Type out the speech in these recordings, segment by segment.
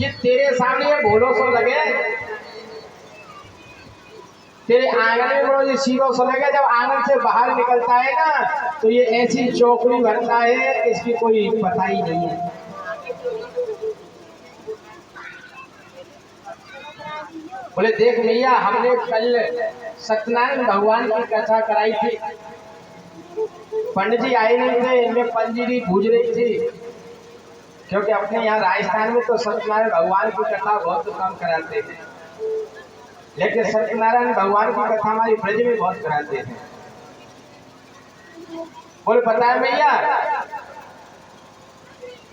ये तेरे सामने ये भोलो सो लगे, तेरे आंगन में बड़ो ये सीरो सो लगे। जब आंगन से बाहर निकलता है ना तो ये ऐसी चौकड़ी बनता है, इसकी कोई पता ही नहीं है। बोले देख भैया, हमने कल सत्यनारायण भगवान की कथा कराई थी, पंडित जी आए नहीं थे, इनमें पंजीरी भूज रही थी, क्योंकि अपने यहाँ राजस्थान में तो सत्यनारायण भगवान की कथा बहुत कम कराते थे, लेकिन सत्यनारायण भगवान की कथा हमारी ब्रज में बहुत कराते थे। बोले पता है भैया,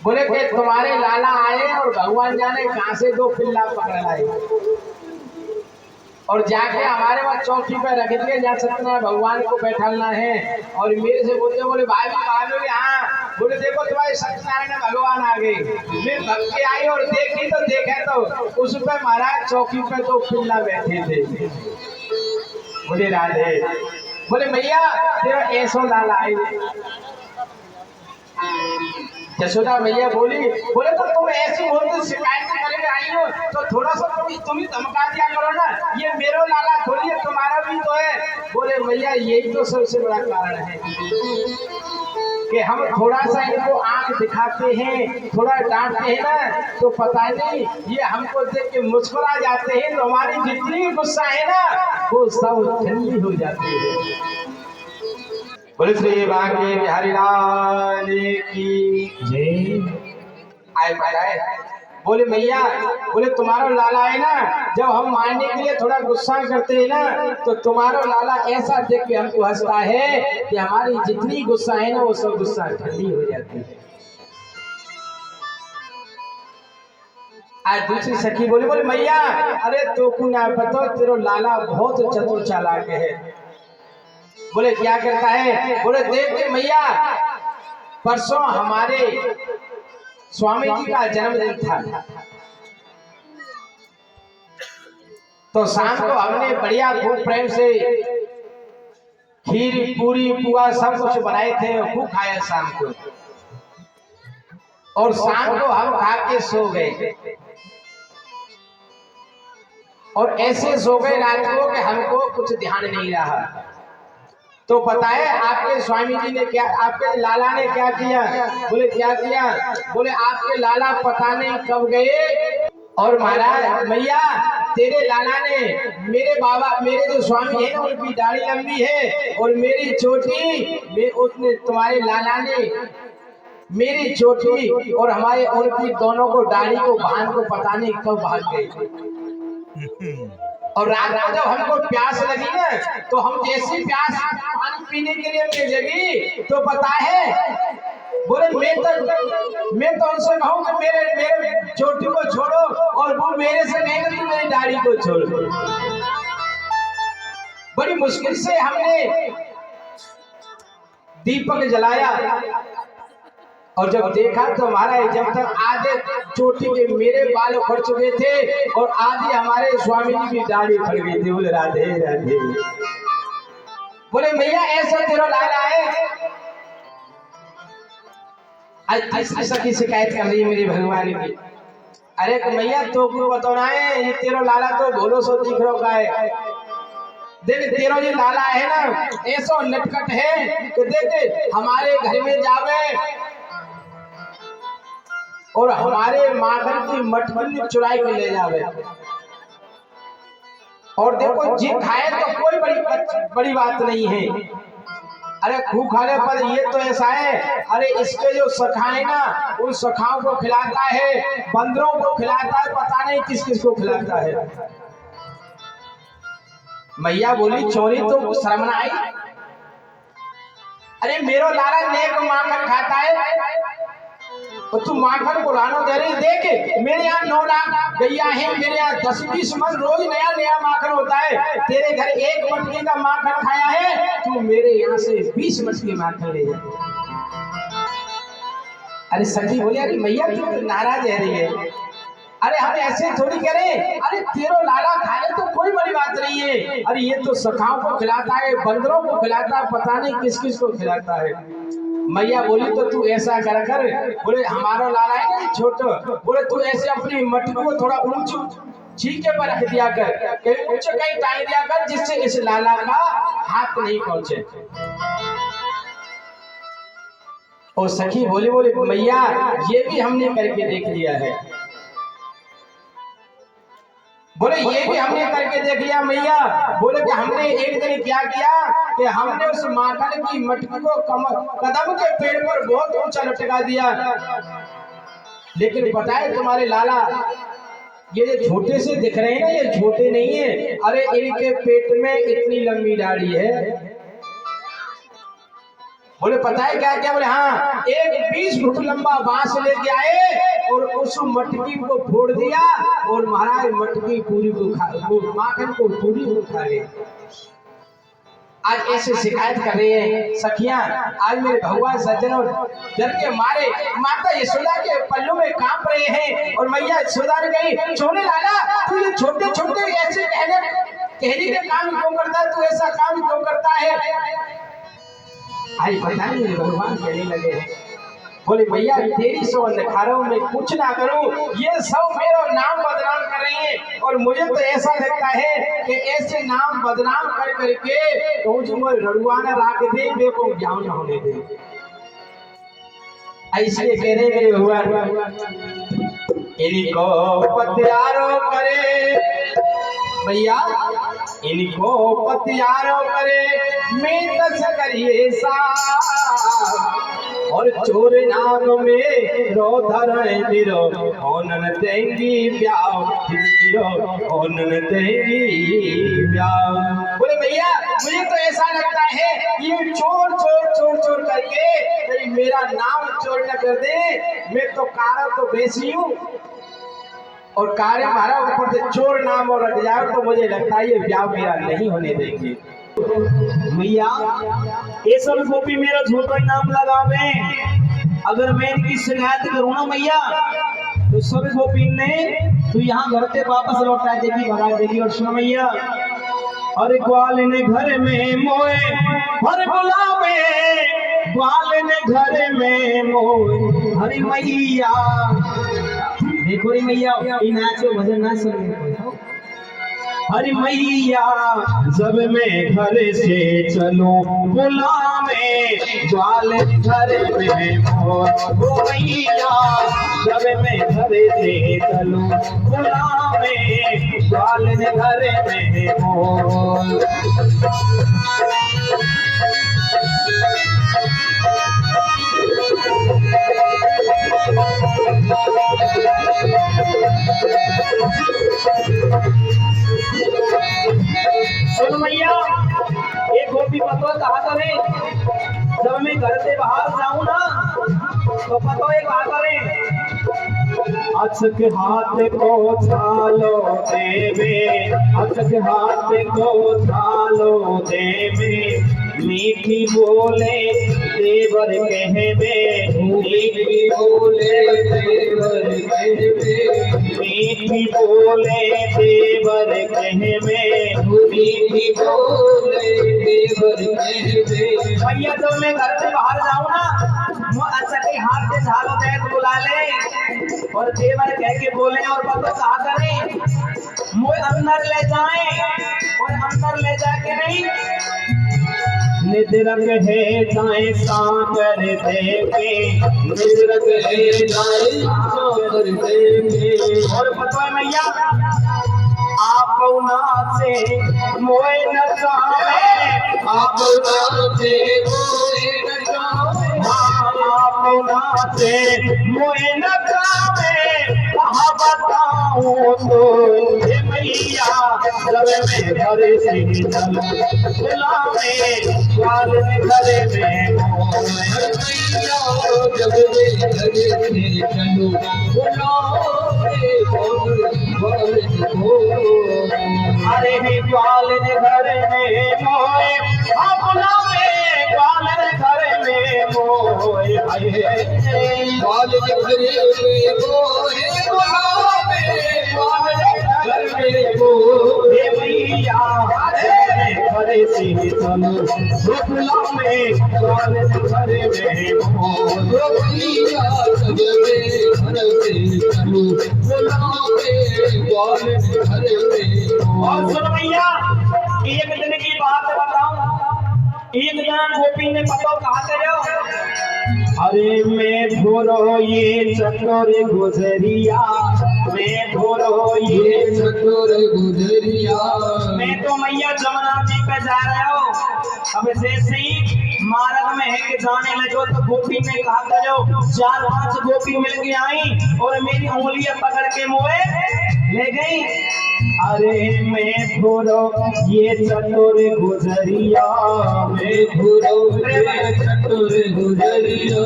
बोले कि तुम्हारे लाला आए और भगवान जाने कहां से दो पिल्ला पकड़ लाए और जाके हमारे वहां चौकी पे रख दिए जहाँ सत्यनारायण भगवान को बैठाना है। और मेरे से बोलते बोले भाई बोले हाँ, बोले देखो तुम्हारे सत्यनारायण भगवान आ गए। मैं भक्ति आई और देखी तो देखे तो उस पे महाराज चौकी पे तो पिल्ला बैठे थे। बोले राधे, बोले भैया तेरा ऐसो लाला आए। यशोदा भैया बोली, बोले तो तुम ऐसी बोलते शिकायत करके आई हो तो थोड़ा सा तुम ही धमका दिया करो ना, ये मेरा लाला थोड़ी है, तुम्हारा भी तो है। बोले भैया यही तो सबसे बड़ा कारण है कि हम थोड़ा सा इनको आंख दिखाते हैं, थोड़ा डांटते हैं ना तो पता नहीं ये हमको देख के मुस्कुरा जाते हैं, तो हमारी जितनी गुस्सा है ना वो सब ठंडी हो जाती है। बोले श्री बांके बिहारी लाल की जय। आए आए बोले भैया, बोले तुम्हारा लाला है ना, जब हम मारने के लिए थोड़ा गुस्सा करते हैं ना तो तुम्हारा लाला ऐसा देख के हमको हंसता है कि हमारी जितनी गुस्सा है ना वो सब गुस्सा ठंडी हो जाती है। आज दूसरी सखी बोली, बोले भैया अरे तो को ना बताओ तेरा लाला बहुत चतुर चालाक है। बोले क्या करता है? बोले देख के भैया परसों हमारे स्वामी जी का जन्मदिन था, तो शाम को हमने बढ़िया खूब प्रेम से खीर पूरी पुआ सब कुछ बनाए थे और खूब खाया शाम को, और शाम को हम खा के सो गए और ऐसे सो गए रात को कि हमको कुछ ध्यान नहीं रहा। तो पता है आपके स्वामी जी ने क्या, आपके लाला ने क्या किया? बोले क्या किया? बोले आपके लाला पता नहीं कब गए और महाराज भैया तेरे लाला ने मेरे बाबा, मेरे जो स्वामी है ना उनकी दाढ़ी लंबी है और मेरी चोटी, उसने तुम्हारे लाला ने मेरी चोटी और हमारे उनकी दोनों को दाढ़ी को बांध को पता नहीं कब भाग गए। और रात को जब हमको प्यास लगी ना तो हम जैसी प्यास पानी पीने के लिए लगी तो पता है बोले मैं तो उनसे कहूँ कि मेरे चोटी को छोड़ो और वो मेरे से नहीं कि मेरी दाढ़ी को छोड़ो। बड़ी मुश्किल से हमने दीपक जलाया और जब देखा तो हमारा जब तक आधे चोटी के मेरे बाल उखड़ चुके थे और आधे हमारे स्वामी जी की दाढ़ी फट गई थी। बोले राधे राधे। बोले भैया ऐसा तेरा लाला है? आज तीसरी सखी शिकायत कर रही है मेरी भगवान की। अरे भैया तो क्यों बताना है, ये तेरा लाला तो भोलो सो दिख रहा है। देख तेरा ये लाला है ना ऐसा नटखट है कि देख हमारे घर में जावे और हमारे माखन की मटकी चुराई के ले जावे और देखो जी खाए तो कोई बड़ी बात नहीं है। अरे खूब खाने पर ये तो ऐसा है, अरे इसके जो सखा है ना उन सखाओं को खिलाता है, बंदरों को खिलाता है, पता नहीं किस किस को खिलाता है। मैया बोली चोरी तो शर्म ना आई? अरे मेरो लाला नेक माखन खाता है और तू माखन को लानो दे रही। देख मेरे यहाँ 9 लाख गैया है, मेरे यहाँ 10-20 मन रोज नया नया माखन होता है, तेरे घर 1 मटकी का माखन खाया है, तू मेरे यहाँ से 20 मटकी माखन ले जा। अरे सखी बोली अरे मैया तू नाराज है रही है। अरे हम ऐसे थोड़ी करें, अरे तेरो लाला खाए तो कोई बड़ी बात नहीं है। अरे ये तो सखाओं को खिलाता है, बंदरों को खिलाता है, पता नहीं किस किस को खिलाता है। मैया बोली तो तू ऐसा कर कर, बोले हमारा लाला है ना छोटो, बोले तू ऐसे अपनी मटकी को थोड़ा ऊंची छीके पर रख दिया कर, कहीं ऊंचे कहीं टांग दिया कर, जिससे इस लाला का हाथ नहीं पहुंचे। और सखी बोली बोले मैया ये भी हमने करके देख लिया है, बोले ये भी हमने करके देख लिया मैया। बोले कि हमने एक दिन क्या किया कि हमने उस माखन की मटकी को कदम के पेड़ पर बहुत ऊंचा लटका दिया, लेकिन बताए तुम्हारे लाला ये जो छोटे से दिख रहे हैं ना, ये छोटे नहीं है, अरे इनके पेट में इतनी लंबी दाढ़ी है। बोले पता है क्या क्या? बोले हाँ, एक 20 फुट लंबा बांस लेके आए और उस मटकी को फोड़ दिया और महाराज मटकी पूरी को माखन को पूरी को खा गए। आज ऐसे शिकायत कर रहे हैं सखियां, आज मेरे भगवान सज्जनों डर के मारे माता यशोदा के पल्लू में कांप रहे हैं। और मैया यशोदा ने कही छोड़े लाला, तू ये छोटे छोटे ऐसे कहने के काम क्यों करता है, तू ऐसा काम क्यों करता है? आई पता नहीं भगवान कहने लगे, बोले भैया तेरी सो अंधकारों में कुछ ना करूं, ये सब मेरा नाम बदनाम कर रही है। और मुझे तो ऐसा लगता है कि ऐसे नाम बदनाम कर करके तो रड़ुआना राख दे, मेरे को ज्ञान न होने दे। इसलिए कह रहे मेरे भगवान इनको पत्यारो करे भैया, इनको पत्यारो करे मैं दस करिए सा, और चोर नाम में रो धरे निरो ओनन देंगी ब्याह, ओनन देंगी ब्याह। बोले भैया मुझे तो ऐसा लगता है ये चोर चोर चोर चोर करके कहीं मेरा नाम चोर न कर दे। मैं तो कारा तो बेसी हूँ और कार्य हमारा ऊपर से चोर नाम और रख जाए तो मुझे लगता है ये ब्याह मेरा नहीं होने देंगे। भैया ये सब गोपी मेरा झूठा नाम लगावे, अगर मैं इनकी शिकायत करूँ ना भैया तो सब गोपी ने तो यहाँ घर से वापस लौटा देगी, भगा देगी। और सुनो भैया, अरे ग्वाल ने घर में मोए हर बुलावे, ग्वाल ने घर में मोए हरी मैया। देखो रे मैया नाचो भजन ना सुनो, हरी मैया जब मैं घर से चलूं बुलावे, ग्वाल घर में मोर मैया, जब मैं घर से चलूं बुलावे, ग्वाल घर में मोर। सुन मैया एक गोपी पतो कहा करे, जब मैं घर से बाहर जाऊं ना तो पतो एक कहा करे, अचक हाथ को छालो देवे, अचक हाथ को छालो देवे, मीठी बोले देवर कहवे, मीठी बोले देवर कहवे, मीठी बोले देवर कहवे, मीठी बोले देवर कहवे। भैया जब मैं घर से बाहर जाऊं ना वो अच्छा के हाथ से झालो दे बुला ले और देवर कह के बोले और पतो कहा करें, मुझे अंदर ले जाए और अंदर ले जाके नहीं निद्रक है जाए सागर देवे, निद्रक है जाए सागर देवे। और पतो है मैया आप नाचे मोए न जावे, आप नाचे मोए न जावे, आप नाचे मोए न जावे, कहाँ बताऊं तो ये मैया, जब मैं घर से चलूं बुलावे, ग्वाल घर में मोए मैया, जब मैं घर से चलूं बुलावे, अरे ग्वाल घर में मोए अपना में, ग्वाल घर में मोए, ग्वाल घर में मोए बुलावे, ग्वाल घर में मोए मैया, घर से चलो बुलावे, ग्वाल घर में और सुन भैया, एक दिन की बात बताऊं। एक दिन गोपी ने पता कहा करे, अरे मैं भोरो ये चकोर गुजरिया, मैं भोरो ये चकोर गुजरिया, मैं तो मैया जमुना जी पे जा रहा हूँ। अब जैसे ही मार्ग में है कि जाने लगो तो गोपी ने कहा करो, 4-5 गोपी मिल के आई और मेरी उंगलियां पकड़ के मोए ले गई। अरे मैं भोरो ये चकोर गुजरिया, मैं भोरो ये चकोर गुजरिया,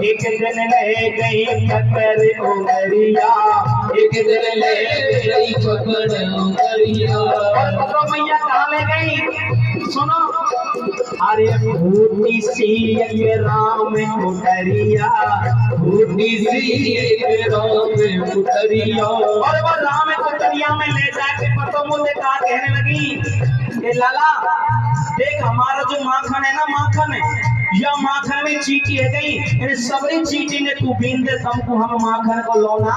एक दिन ले गई पकड़ उंगलिया, एक दिन ले गई पकड़ उंगलिया। और पकड़ो मैया कहाँ ले गई? सुनो, अरे भूती सी एक राम उतरिया, भूती सी एक राम उतरिया, और वो राम उतरिया में ले जाके पतो मुझे कहा कहने लगी, ए लाला देख हमारा जो माखन है ना, माखन है या माखन में चीटी है गई, इन सबरी चीटी ने तू बीन दे, हमको हम माखन को लौना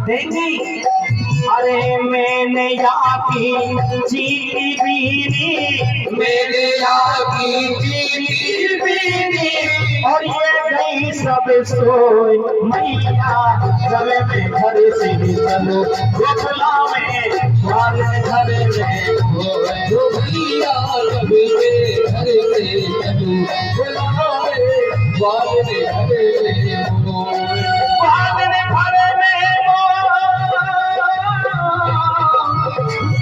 देंगे। अरे मैंने आपकी चीटी बीनी, मैंने आपकी चीटी बीनी, और ये गई सब सोई मैया, जब में घर से चलो गोकुला में द्वार घर में भैया जब से घर से चलूं, बुलावे द्वार में घर में मोए, द्वार में घर में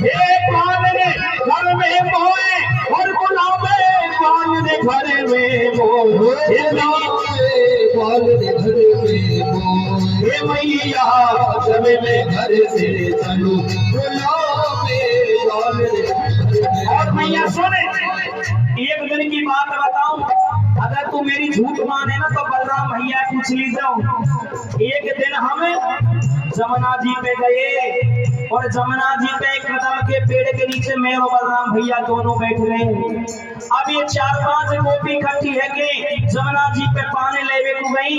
हे द्वार में घर में मोए, और बुलावे द्वार में घर में मोए, द्वार में घर में मोए, हे मैया जब मैं घर से चलूं, बुलावे द्वार में घर में। और मैया सुने, एक दिन की बात बताऊं, अगर तू मेरी झूठ माने ना तो बलराम भैया पूछ लीजिए। एक दिन हम जमुना जी पे गए और जमुना जी पे एक कदम के पेड़ के नीचे मैं और बलराम भैया दोनों बैठ गए। अब ये 4-5 गोपी इकट्ठी है कि जमुना जी पे पानी लेवे को गई।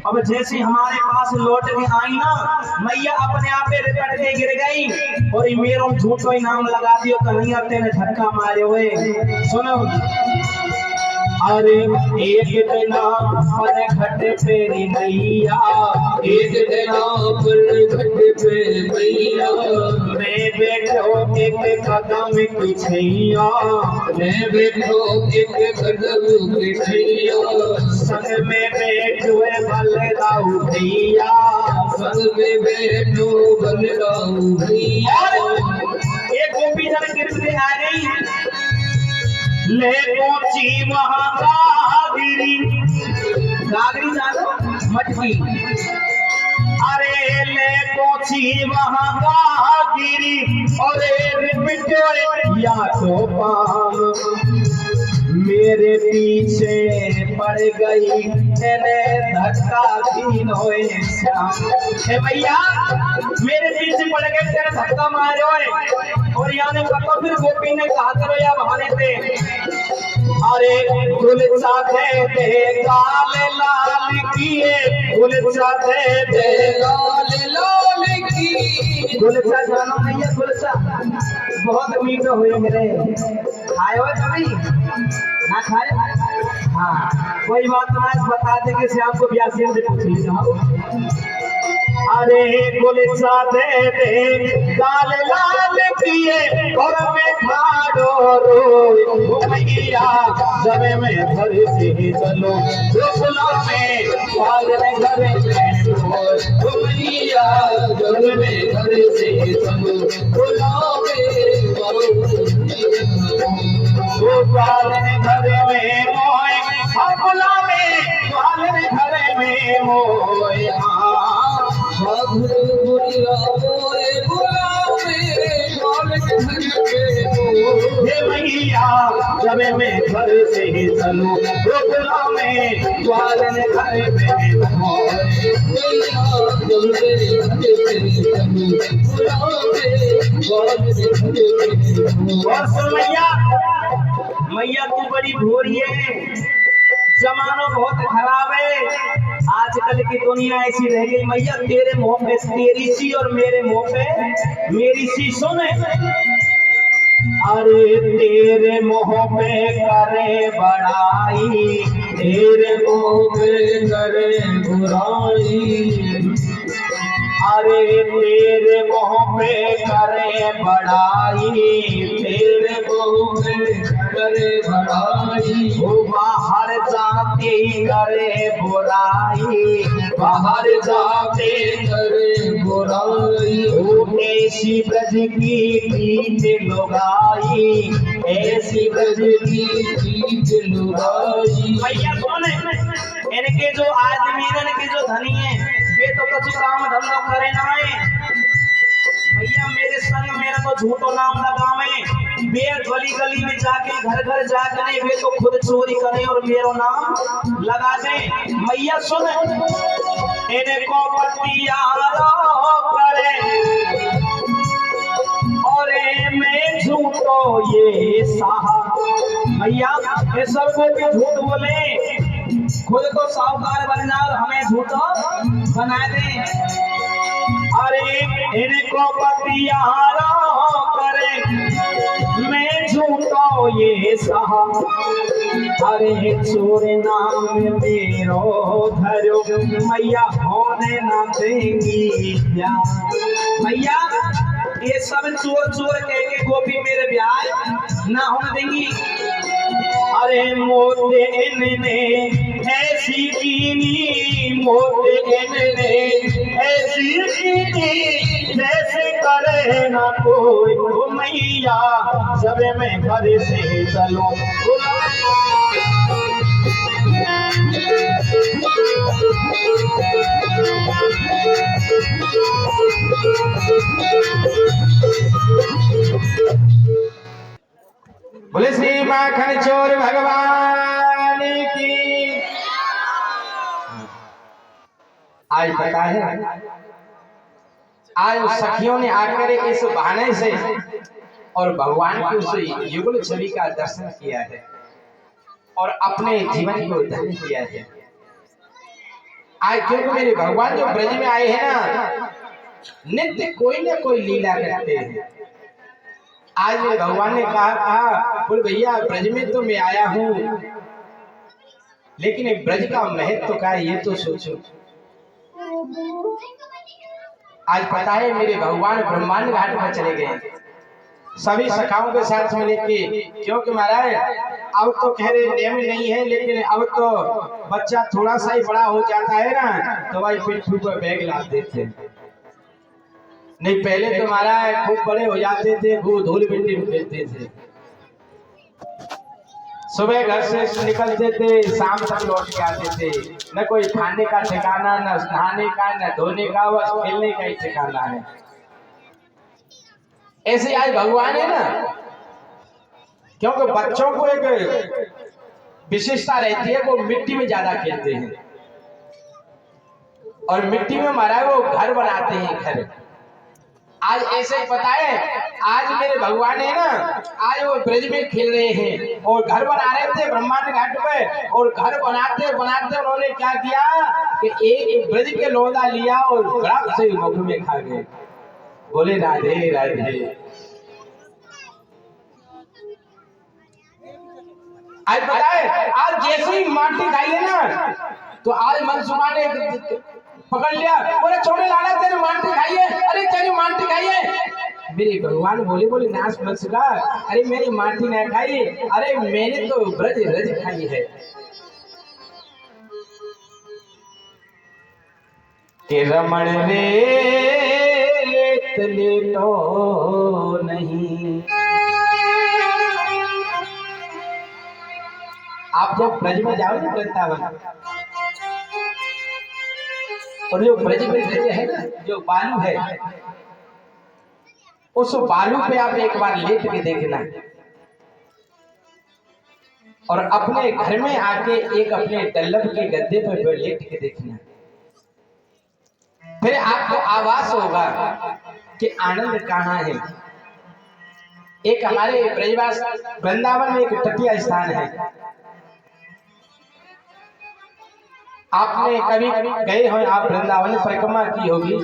अब जैसे हमारे पास लौट के आई ना, मैया अपने आप पे रिपट के गिर गई और ये मेरो झूठो इनाम लगा दियो, कहीं तेने धक्का मारे हुए। सुनो, अरे एक दिन पर घट पेरी मैया, एक दिन पर घट पे मैया, मैं बैठो एक कदम की छैया, मैं बैठो एक कदम की छैया, संग में बैठो बलराऊ भैया, संग में बैठो बलराऊ भैया। एक गोपी जन गिरते आ गई, ले पहुंची महागागिरी, गागरी जानो मटकी, अरे ले पहुंची महागागिरी, अरे रिपटो या तो पाम मेरे पीछे पड़ गई, तेने धक्का तीनों श्याम। हे भैया मेरे पीछे पड़ गए, तेरे धक्का मारे हुए, और यानी पता फिर गोपी ने कहा करो या बहाने पे, अरे गुल चाहे दे लाल लाल किए, गुल चाहे दे लाल लाल की, गुलचा जानो भैया, गुलचा बहुत मीठे हुए मेरे, खाए हो कभी ना खाए? हाँ कोई बात ना, बता दे कि श्याम को ब्यासी से पूछ लीजिए। अरे गुलचा दे दे लाल लाल किए, और मैं खाड़ो रोए मैया, जब मैं घर से चलो गोकुला में द्वार में घर में मैया जब मैं घर से चलूं, बुलावे द्वार में घर में मोए, गोकुला में द्वार में घर में मोए। हे मैया जब मैं घर से चलूं गोकुला में द्वार में घर में मोए। और सुन मैया, मैया तू बड़ी भोरी है, जमाना बहुत खराब है। आजकल की दुनिया ऐसी रह गई मैया, तेरे मुंह पे तेरी सी और मेरे मुंह पे मेरी सी। सुन, अरे तेरे मुंह पे करे बड़ाई, तेरे मुंह पे करे बुराई, अरे तेरे मुंह पे करे बड़ाई, तेरे मुंह पे करे बड़ाई, वो बाहर जाते ही करे बुराई, बाहर जाते करे बुराई, वो ऐसी ब्रज की प्रीत लुगाई, ऐसी ब्रज की चीज लुगाई। भैया कौन है? इनके जो आदमी इनके जो धनी है वे तो कुछ काम धंधा करे ना है भैया। मेरे संग मेरा तो झूठो नाम लगावे, वे गली गली में जाके घर घर जाके वे तो खुद चोरी करे और मेरा नाम लगा दे। मैया सुन, इनको पतियारो करे और मैं झूठो ये साहा। भैया ये सब को भी झूठ बोले, खुद तो साहूकार बनना और हमें झूठो बना दे। अरे इनको पतियारा करे मैं झूठो ये सहा, अरे चोर नाम मेरो धरो मैया होने ना देंगी क्या। मैया ये सब चोर चोर कह के गोपी मेरे ब्याह ना होने देंगी। अरे मोते इनने ऐसी कीनी, मोते इनने ऐसी कीनी जैसे करे ना कोई। ओ मैया जब मैं घर से चलूं बोले श्री माखन चोर भगवान की। आज पता है, आज उस सखियों ने आकर इस बहाने से और भगवान की उस युगल छवि का दर्शन किया है और अपने जीवन को धन्य किया है। आज क्योंकि मेरे भगवान जो ब्रज में आए हैं ना, नित्य कोई ना कोई लीला करते हैं। आज मेरे भगवान ने कहा बोल भैया ब्रज में तो मैं आया हूँ, लेकिन एक ब्रज का महत्व क्या है ये तो सोचो। आज पता है मेरे भगवान ब्रह्मांड घाट पर चले गए सभी सखाओं के साथ में लेके, क्योंकि महाराज अब तो कह रहे नियम नहीं है, लेकिन अब तो बच्चा थोड़ा सा ही बड़ा हो जाता है ना तो भाई पिट्ठू पर बैग ला देते। नहीं पहले तो महाराज खूब बड़े हो जाते थे, खूब धूल मिट्टी में खेलते थे, सुबह घर से निकलते थे शाम तक लौट के आते थे। न कोई खाने का ठिकाना, न नहाने का, न धोने का, बस खेलने का ही ठिकाना है। ऐसे आज भगवान है ना, क्योंकि बच्चों को एक विशेषता रहती है, वो मिट्टी में ज्यादा खेलते हैं और मिट्टी में महाराज वो घर बनाते हैं घर। आज ऐसे ही पता है, आज मेरे भगवान है ना, आज वो ब्रज में खेल रहे हैं और घर बना रहे थे ब्रह्मांड घाट पे, और घर बनाते बनाते उन्होंने क्या किया कि एक ब्रज के लोदा लिया और गड़प से मुख में खा गए। बोले राधे राधे। आज पता है, आज जैसे ही माटी खाई है ना तो आज मनसुबा ने पकड़ लिया, बोले छोड़े लाला तेरे माटी खाई है, अरे तेरी माटी खाई है। मेरे भगवान बोले नाश मनसुबा, अरे मेरी माटी नहीं खाई, अरे मैंने तो ब्रज रज खाई है। के रमण रेत लेटो नहीं। आप जब ब्रज में जाओ ना वृंदावन, और जो ब्रज में है ना जो बालू है, उस बालू पे आप एक बार लेट के देखना और अपने घर में आके एक अपने डल्लभ के गद्दे पर लेट के देखना, फिर आपको आभास होगा कि आनंद कहाँ है। एक हमारे ब्रजवास वृंदावन में एक तटीय स्थान है, आपने कभी गए हो, आप वृंदावन परिक्रमा की होगी,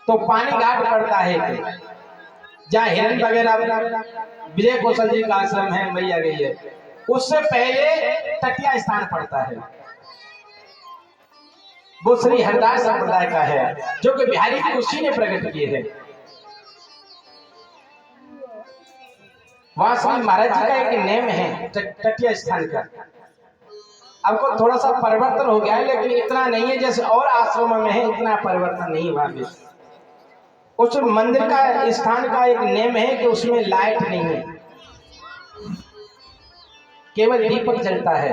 तो पानी घाट पड़ता है जहाँ हिरण वगैरह, विजय कौशल जी का आश्रम है, मैया गई है, उससे पहले तटिया स्थान पड़ता है, वो श्री हरिदास संप्रदाय का है, जो कि बिहारी की उसी ने प्रकट किए हैं। वहां श्री महाराज जी का एक नेम है तटिया स्थान का। अब को थोड़ा सा परिवर्तन हो गया है, लेकिन इतना नहीं है जैसे और आश्रमों में है, इतना परिवर्तन नहीं हुआ है। उस मंदिर का स्थान का एक नेम है कि उसमें लाइट नहीं है, केवल दीपक जलता है,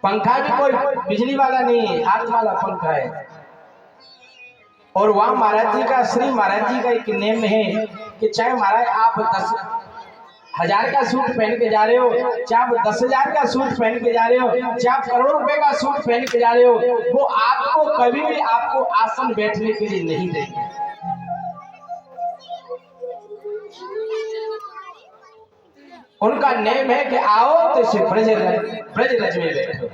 पंखा भी कोई बिजली वाला नहीं है, हाथ वाला पंखा है। और वहां महाराज जी का, श्री महाराज जी का एक नेम है कि चाहे महाराज आप 10,000 का सूट पहन के जा रहे हो, चाहे आप 10,000 का सूट पहन के जा रहे हो, चाहे आप करोड़ रुपए का सूट पहन के जा रहे हो, वो आपको कभी भी आपको आसन बैठने के लिए नहीं देंगे। उनका नेम है कि आओ तो ब्रज रज में बैठो।